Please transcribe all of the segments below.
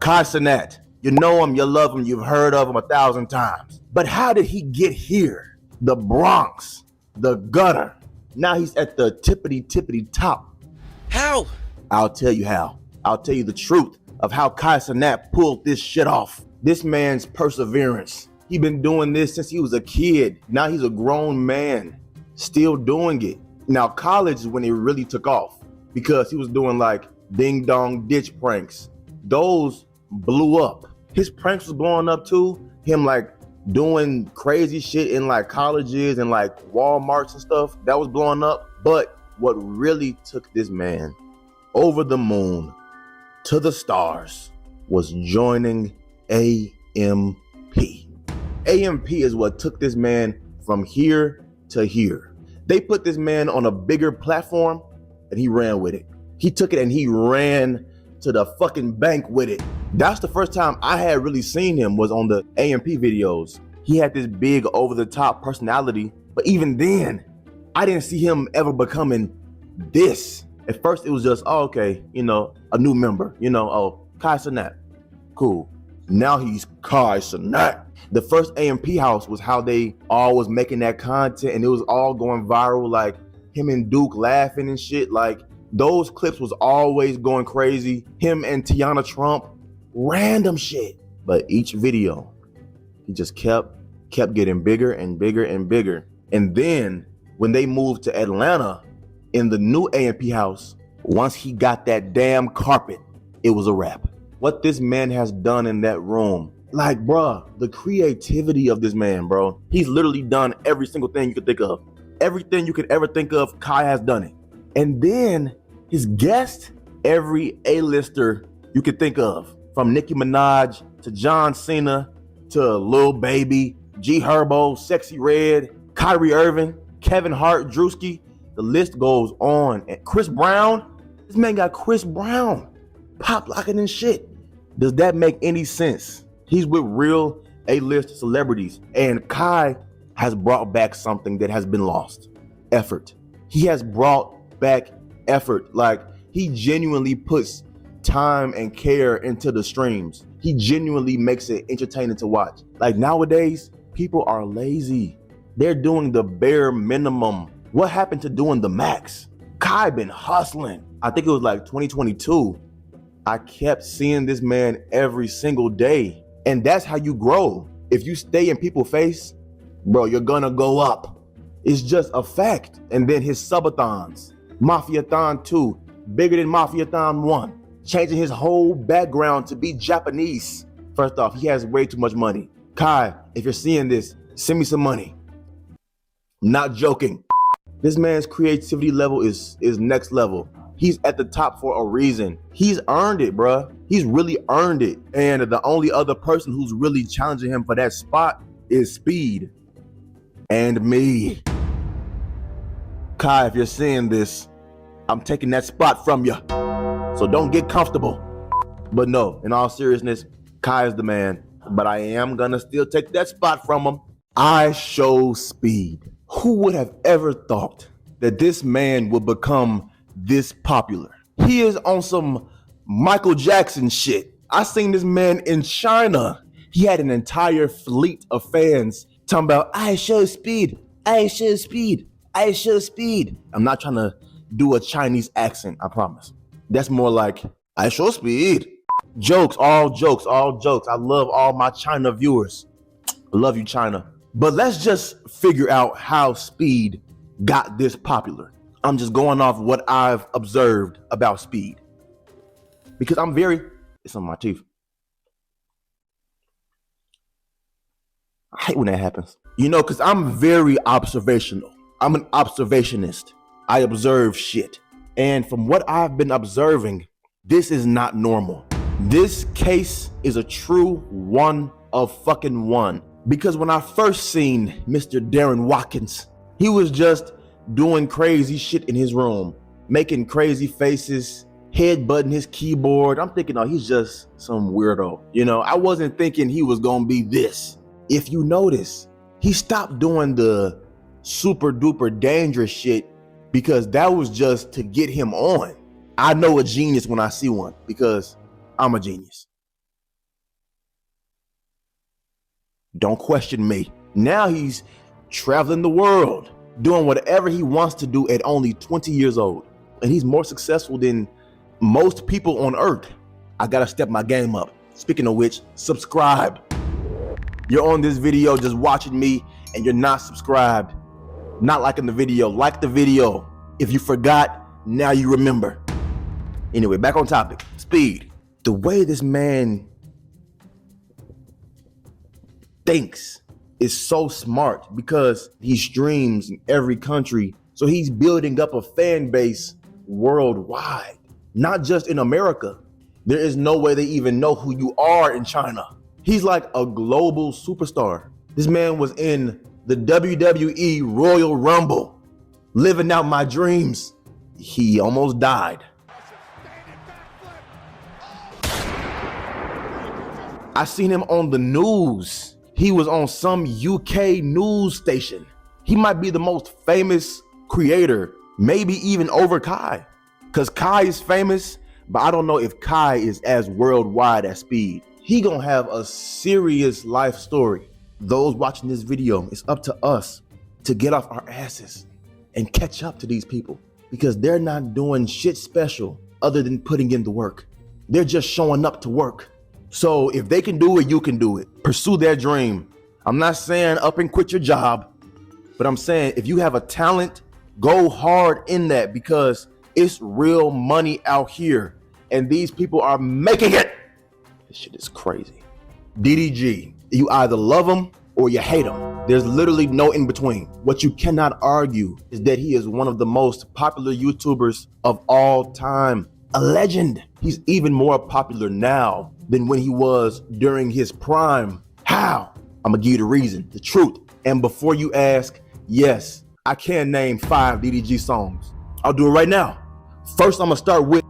Kai Cenat, you know him, you love him, you've heard of him 1,000 times. But how did he get here? The Bronx, the gutter. Now he's at the tippity top. How? I'll tell you how. I'll tell you the truth of how Kai Cenat pulled this shit off. This man's perseverance. He been doing this since he was a kid. Now he's a grown man, still doing it. Now college is when it really took off because he was doing like ding dong ditch pranks. Those blew up. His pranks was blowing up too. Him like doing crazy shit in like colleges and like Walmarts and stuff, that was blowing up. But what really took this man over the moon to the stars was joining AMP. AMP is what took this man from here to here. They put this man on a bigger platform and he ran with it. He took it and he ran to the fucking bank with it. That's the first time I had really seen him was on the AMP videos. He had this big over the top personality, but even then, I didn't see him ever becoming this. At first it was just, oh, okay, you know, a new member, you know, oh, Kai Cenat, cool. Now he's Kai Cenat. The first AMP house was how they all was making that content and it was all going viral, like him and Duke laughing and shit. Like those clips was always going crazy. Him and Tiana Trump, random shit. But each video, he just kept getting bigger and bigger and bigger. And then when they moved to Atlanta in the new AMP house, once he got that damn carpet, it was a wrap. What this man has done in that room, like, bruh, the creativity of this man, bro. He's literally done every single thing you could think of. Everything you could ever think of, Kai has done it. And then his guest, every A-lister you could think of, from Nicki Minaj to John Cena to Lil Baby, G Herbo, Sexy Red, Kyrie Irving, Kevin Hart, Drewski, the list goes on. And Chris Brown, this man got Chris Brown pop locking and shit. Does that make any sense? He's with real A-list celebrities, and Kai has brought back something that has been lost. Effort. He has brought back effort. Like, he genuinely puts time and care into the streams. He genuinely makes it entertaining to watch. Like nowadays, people are lazy. They're doing the bare minimum. What happened to doing the max? Kai been hustling. I think it was like 2022. I kept seeing this man every single day. And that's how you grow. If you stay in people's face, bro, you're gonna go up. It's just a fact. And then his subathons, Mafiathon 2, bigger than Mafiathon 1, changing his whole background to be Japanese. First off, he has way too much money. Kai, if you're seeing this, send me some money. I'm not joking. This man's creativity level is next level. He's at the top for a reason. He's earned it, bruh. He's really earned it. And the only other person who's really challenging him for that spot is Speed and me. Kai, if you're seeing this, I'm taking that spot from you. So don't get comfortable. But no, in all seriousness, Kai is the man. But I am gonna still take that spot from him. I show Speed. Who would have ever thought that this man would become this popular? He is on some Michael Jackson shit. I seen this man in China. He had an entire fleet of fans talking about, I show Speed, I show Speed, I show Speed. I'm not trying to do a Chinese accent, I promise. That's more like, I show Speed. Jokes, all jokes, all jokes. I love all my China viewers. I love you, China. But let's just figure out how Speed got this popular. I'm just going off what I've observed about Speed. Because it's on my teeth. I hate when that happens. You know, because I'm very observational. I'm an observationist. I observe shit. And from what I've been observing, this is not normal. This case is a true one of fucking one. Because when I first seen Mr. Darren Watkins, he was just doing crazy shit in his room, making crazy faces, headbutting his keyboard. I'm thinking, oh, he's just some weirdo. You know, I wasn't thinking he was gonna be this. If you notice, he stopped doing the super duper dangerous shit because that was just to get him on. I know a genius when I see one because I'm a genius. Don't question me. Now he's traveling the world, doing whatever he wants to do at only 20 years old. And he's more successful than most people on earth. I gotta step my game up. Speaking of which, subscribe. You're on this video just watching me and you're not subscribed, not liking the video. Like the video. If you forgot, now you remember. Anyway, back on topic. Speed. The way this man thinks is so smart because he streams in every country. So he's building up a fan base worldwide, not just in America. There is no way they even know who you are in China. He's like a global superstar. This man was in the WWE Royal Rumble, living out my dreams. He almost died. I seen him on the news. He was on some UK news station. He might be the most famous creator, maybe even over Kai. Because Kai is famous, but I don't know if Kai is as worldwide as Speed. He gonna have a serious life story. Those watching this video, it's up to us to get off our asses and catch up to these people because they're not doing shit special other than putting in the work. They're just showing up to work. So if they can do it, you can do it. Pursue their dream. I'm not saying up and quit your job, but I'm saying if you have a talent, go hard in that because it's real money out here and these people are making it. This shit is crazy. DDG, you either love him or you hate him. There's literally no in between. What you cannot argue is that he is one of the most popular YouTubers of all time. A legend. He's even more popular now than when he was during his prime. How? I'm gonna give you the reason, the truth. And before you ask, yes, I can name 5 DDG songs. I'll do it right now. First, I'm gonna start with,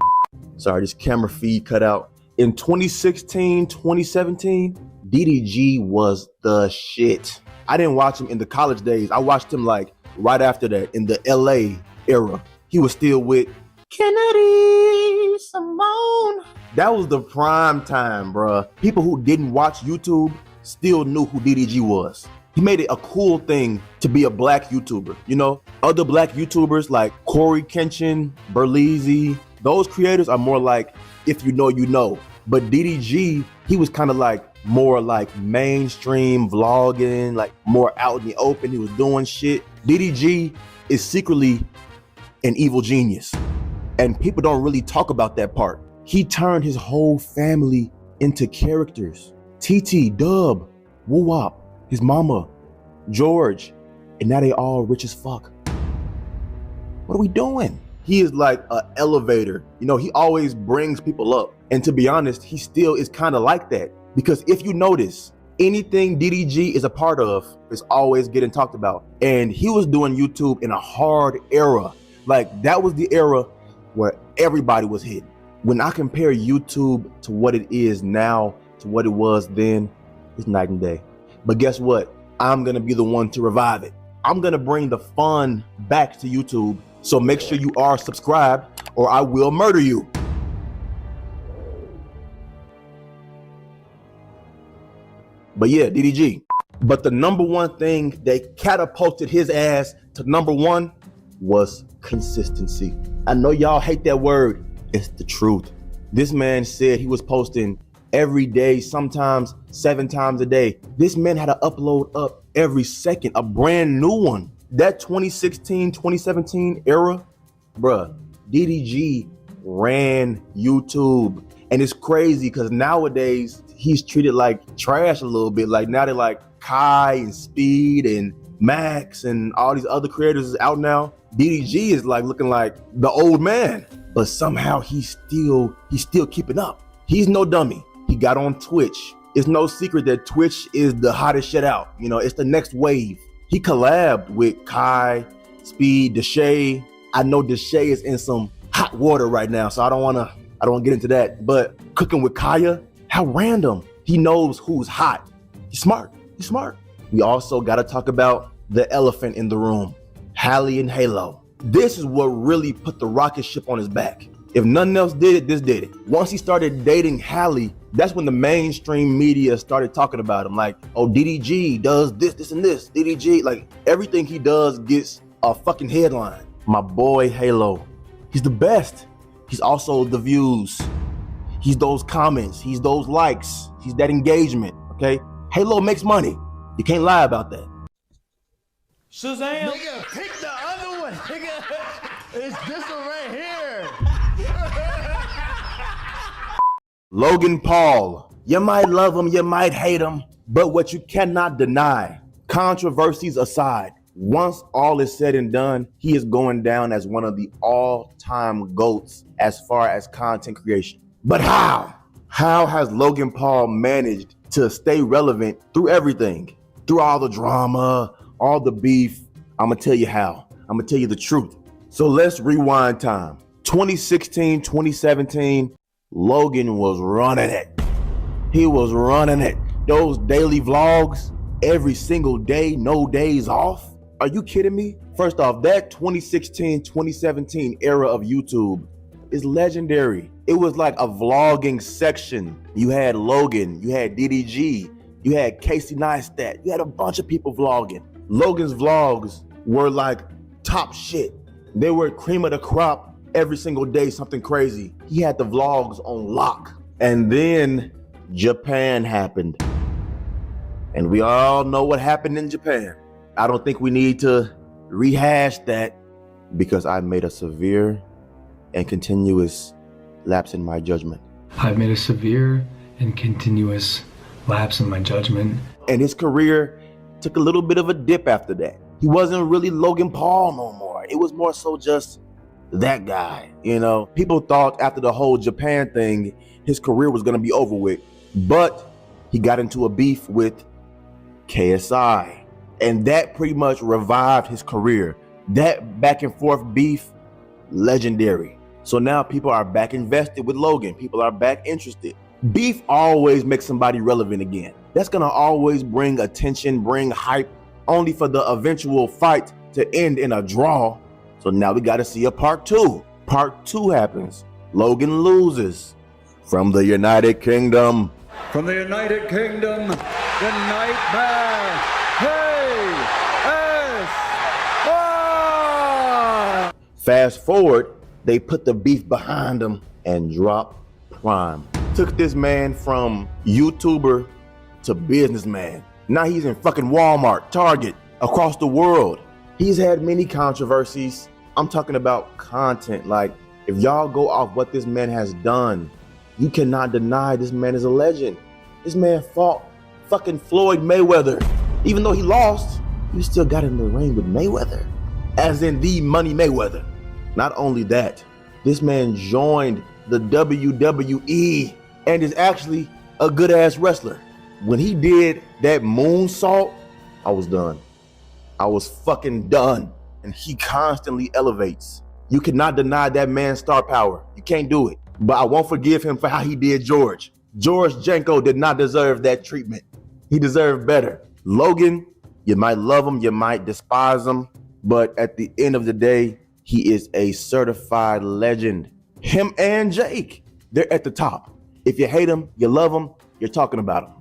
sorry, this camera feed cut out. In 2016, 2017, DDG was the shit. I didn't watch him in the college days. I watched him like right after that in the LA era. He was still with Kennedy Simone. That was the prime time, bruh. People who didn't watch YouTube still knew who DDG was. He made it a cool thing to be a black YouTuber. You know, other black YouTubers like Corey Kenshin, Berleezy, those creators are more like, if you know, you know. But DDG, he was kind of like more like mainstream vlogging, like more out in the open. He was doing shit. DDG is secretly an evil genius. And people don't really talk about that part. He turned his whole family into characters. TT, Dub, Woo Wop, his mama, George, and now they all rich as fuck. What are we doing? He is like an elevator. You know, he always brings people up. And to be honest, he still is kind of like that. Because if you notice, anything DDG is a part of is always getting talked about. And he was doing YouTube in a hard era. Like that was the era where everybody was hit. When I compare YouTube to what it is now to what it was then, it's night and day. But guess what? I'm gonna be the one to revive it. I'm gonna bring the fun back to YouTube. So make sure you are subscribed or I will murder you. But yeah, DDG. But the number one thing that catapulted his ass to number one was consistency. I know y'all hate that word. It's the truth. This man said he was posting every day, sometimes 7 times a day. This man had to upload up every second, a brand new one. That 2016, 2017 era, bruh, DDG ran YouTube. And it's crazy because nowadays he's treated like trash a little bit. Like now they're like Kai and Speed and Max and all these other creators is out now. DDG is like looking like the old man, but somehow he's still keeping up. He's no dummy. He got on Twitch. It's no secret that Twitch is the hottest shit out. You know, it's the next wave. He collabed with Kai, Speed, Deshae. I know Deshae is in some hot water right now, so I don't want to get into that. But cooking with Kaya, how random. He knows who's hot. He's smart. He's smart. We also got to talk about the elephant in the room, Halle and Halo. This is what really put the rocket ship on his back. If nothing else did it, this did it. Once he started dating Halle, that's when the mainstream media started talking about him. Like, oh, DDG does this, this, and this. DDG, like everything he does gets a fucking headline. My boy Halo, he's the best. He's also the views. He's those comments. He's those likes. He's that engagement, okay? Halo makes money. You can't lie about that. Shazam! Nigga, pick the other one, nigga. It's this one right here. Logan Paul, you might love him, you might hate him, but what you cannot deny, controversies aside, once all is said and done, he is going down as one of the all-time GOATs as far as content creation. But how? How has Logan Paul managed to stay relevant through everything? Through all the drama, all the beef? I'm gonna tell you how. I'm gonna tell you the truth. So let's rewind time. 2016, 2017, Logan was running it. He was running it. Those daily vlogs, every single day, no days off. Are you kidding me? First off, that 2016, 2017 era of YouTube is legendary. It was like a vlogging section. You had Logan, you had DDG, you had Casey Neistat, you had a bunch of people vlogging. Logan's vlogs were like top shit. They were cream of the crop. Every single day, something crazy. He had the vlogs on lock. And then Japan happened. And we all know what happened in Japan. I don't think we need to rehash that because I made a severe and continuous lapse in my judgment. I've made a severe and continuous lapse in my judgment. And his career took a little bit of a dip after that. He wasn't really Logan Paul no more. It was more so just that guy, you know. People thought after the whole Japan thing, his career was gonna be over with, but he got into a beef with KSI, and that pretty much revived his career. That back and forth beef, legendary. So now people are back invested with Logan. People are back interested. Beef always makes somebody relevant again. That's gonna always bring attention, bring hype, only for the eventual fight to end in a draw. So now we got to see a part two. Part two happens. Logan loses from the United Kingdom. From the United Kingdom, the Nightmare. Hey, Fast forward, they put the beef behind him and dropped Prime. Took this man from YouTuber to businessman. Now he's in fucking Walmart, Target, across the world. He's had many controversies. I'm talking about content. Like, if y'all go off what this man has done, you cannot deny this man is a legend. This man fought fucking Floyd Mayweather. Even though he lost, he still got in the ring with Mayweather. As in the Money Mayweather. Not only that, this man joined the WWE and is actually a good ass wrestler. When he did that moonsault, I was done. I was fucking done. And he constantly elevates. You cannot deny that man's star power. You can't do it. But I won't forgive him for how he did George. George Janko did not deserve that treatment. He deserved better. Logan, you might love him, you might despise him, but at the end of the day, he is a certified legend. Him and Jake, they're at the top. If you hate him, you love him, you're talking about him.